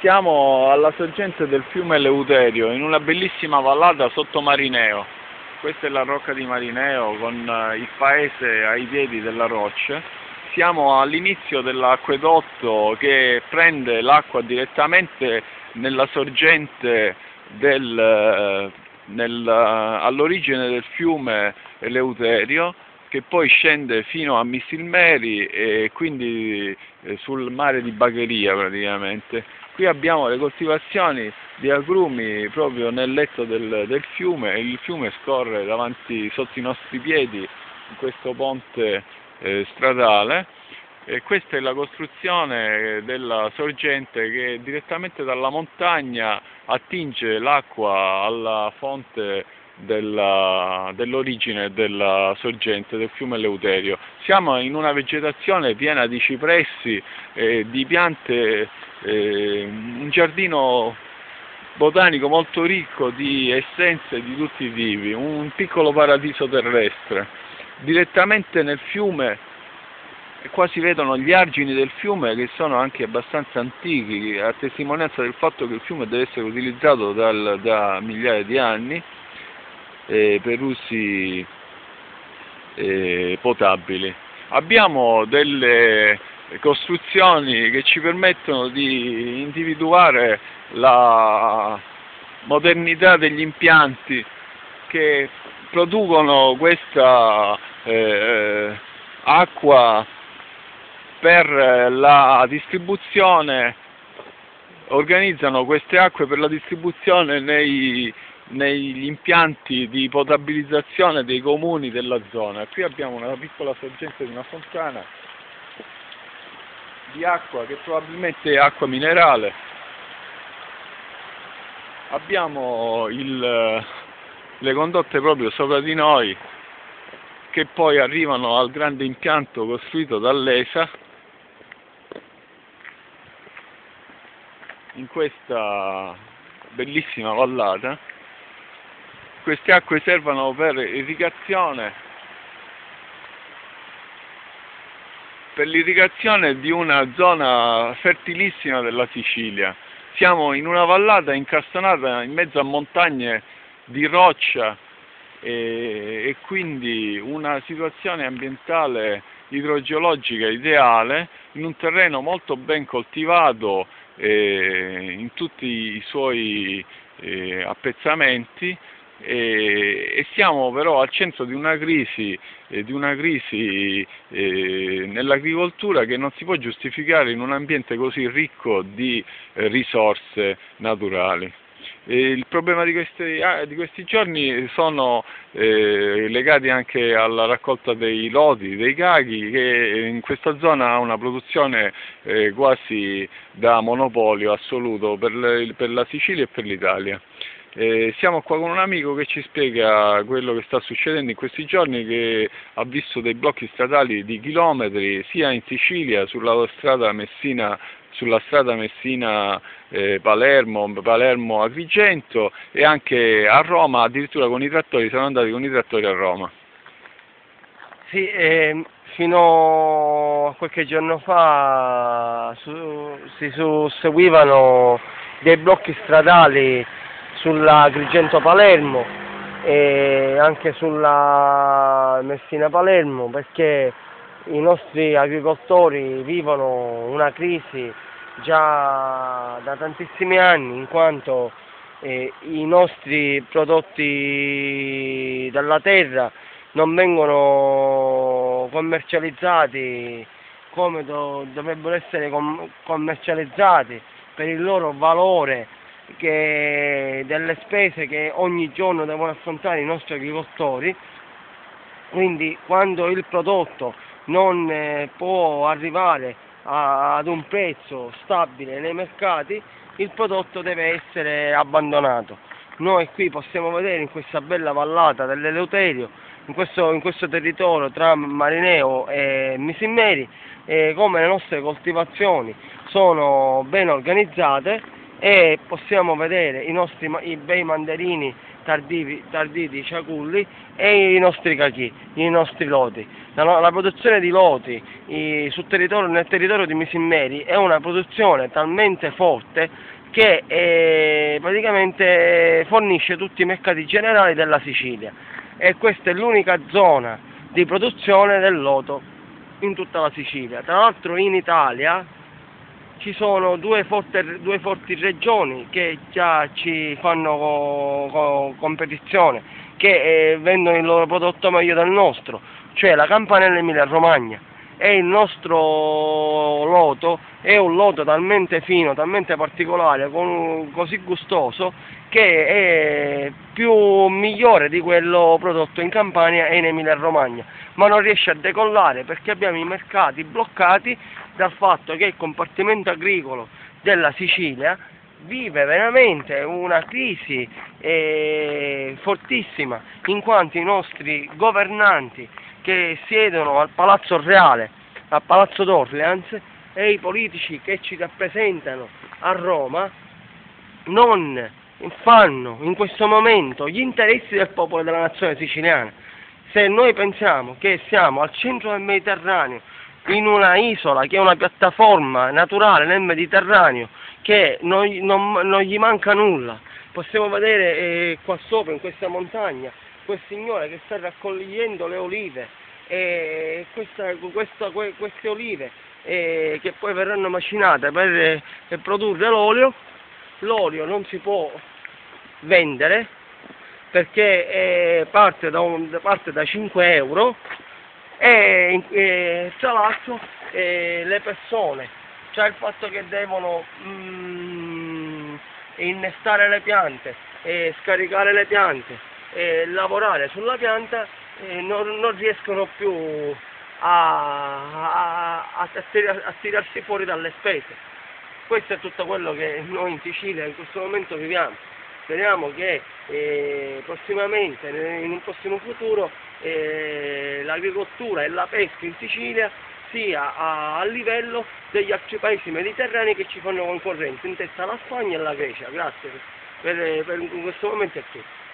Siamo alla sorgente del fiume Eleuterio, in una bellissima vallata sotto Marineo. Questa è la rocca di Marineo con il paese ai piedi della roccia. Siamo all'inizio dell'acquedotto che prende l'acqua direttamente nella sorgente all'origine del fiume Eleuterio, che poi scende fino a Missilmeri e quindi sul mare di Bagheria praticamente. Qui abbiamo le coltivazioni di agrumi proprio nel letto del fiume, e il fiume scorre davanti, sotto i nostri piedi, in questo ponte stradale, e questa è la costruzione della sorgente che direttamente dalla montagna attinge l'acqua alla fonte dell'origine della sorgente del fiume Eleuterio. Siamo in una vegetazione piena di cipressi, di piante, un giardino botanico molto ricco di essenze di tutti i tipi, un piccolo paradiso terrestre. Direttamente nel fiume qua si vedono gli argini del fiume, che sono anche abbastanza antichi, a testimonianza del fatto che il fiume deve essere utilizzato da migliaia di anni per usi potabili. Abbiamo delle costruzioni che ci permettono di individuare la modernità degli impianti che producono questa acqua per la distribuzione, organizzano queste acque per la distribuzione negli impianti di potabilizzazione dei comuni della zona. Qui abbiamo una piccola sorgente di una fontana di acqua che probabilmente è acqua minerale. Abbiamo le condotte proprio sopra di noi, che poi arrivano al grande impianto costruito dall'ESA in questa bellissima vallata. Queste acque servono per irrigazione, per l'irrigazione di una zona fertilissima della Sicilia. Siamo in una vallata incastonata in mezzo a montagne di roccia e quindi una situazione ambientale idrogeologica ideale, in un terreno molto ben coltivato in tutti i suoi appezzamenti, e siamo però al centro di una crisi nell'agricoltura che non si può giustificare in un ambiente così ricco di risorse naturali. Il problema di questi giorni sono legati anche alla raccolta dei lodi, dei caghi, che in questa zona ha una produzione quasi da monopolio assoluto per la Sicilia e per l'Italia. Siamo qua con un amico che ci spiega quello che sta succedendo in questi giorni, che ha visto dei blocchi stradali di chilometri sia in Sicilia sulla strada Messina-Palermo, Palermo-Agrigento, e anche a Roma, addirittura con i trattori, sono andati con i trattori a Roma. Sì, fino a qualche giorno fa si susseguivano dei blocchi stradali sulla Agrigento-Palermo e anche sulla Messina-Palermo, perché i nostri agricoltori vivono una crisi già da tantissimi anni, in quanto i nostri prodotti dalla terra non vengono commercializzati come dovrebbero essere commercializzati, per il loro valore, delle spese che ogni giorno devono affrontare i nostri agricoltori. Quindi quando il prodotto non può arrivare ad un prezzo stabile nei mercati, il prodotto deve essere abbandonato. Noi qui possiamo vedere in questa bella vallata dell'Eleuterio, in questo territorio tra Marineo e Missilmeri, come le nostre coltivazioni sono ben organizzate, e possiamo vedere i bei mandarini Tarditi, Ciaculli e i nostri cachì, i nostri loti. La produzione di loti nel territorio di Misimmeri è una produzione talmente forte che praticamente fornisce tutti i mercati generali della Sicilia, e questa è l'unica zona di produzione del loto in tutta la Sicilia. Tra l'altro in Italia ci sono due forti regioni che già ci fanno competizione, che vendono il loro prodotto meglio del nostro, cioè la Campania e l'Emilia Romagna. E il nostro loto è un loto talmente fino, talmente particolare, così gustoso, che è migliore di quello prodotto in Campania e in Emilia Romagna, ma non riesce a decollare perché abbiamo i mercati bloccati dal fatto che il compartimento agricolo della Sicilia vive veramente una crisi fortissima, in quanto i nostri governanti che siedono al Palazzo Reale, al Palazzo d'Orleans, e i politici che ci rappresentano a Roma non fanno in questo momento gli interessi del popolo della nazione siciliana. Se noi pensiamo che siamo al centro del Mediterraneo, in una isola che è una piattaforma naturale nel Mediterraneo, che non gli manca nulla, possiamo vedere qua sopra in questa montagna quel signore che sta raccogliendo le olive, e queste olive che poi verranno macinate per produrre l'olio. L'olio non si può vendere perché parte da 5 euro, e tra l'altro le persone, cioè il fatto che devono innestare le piante, scaricare le piante, lavorare sulla pianta, non riescono più a tirarsi fuori dalle spese. Questo è tutto quello che noi in Sicilia in questo momento viviamo. Speriamo che prossimamente, in un prossimo futuro, l'agricoltura e la pesca in Sicilia sia a livello degli altri paesi mediterranei che ci fanno concorrenza, in testa alla Spagna e alla Grecia. Grazie, per questo momento è tutto.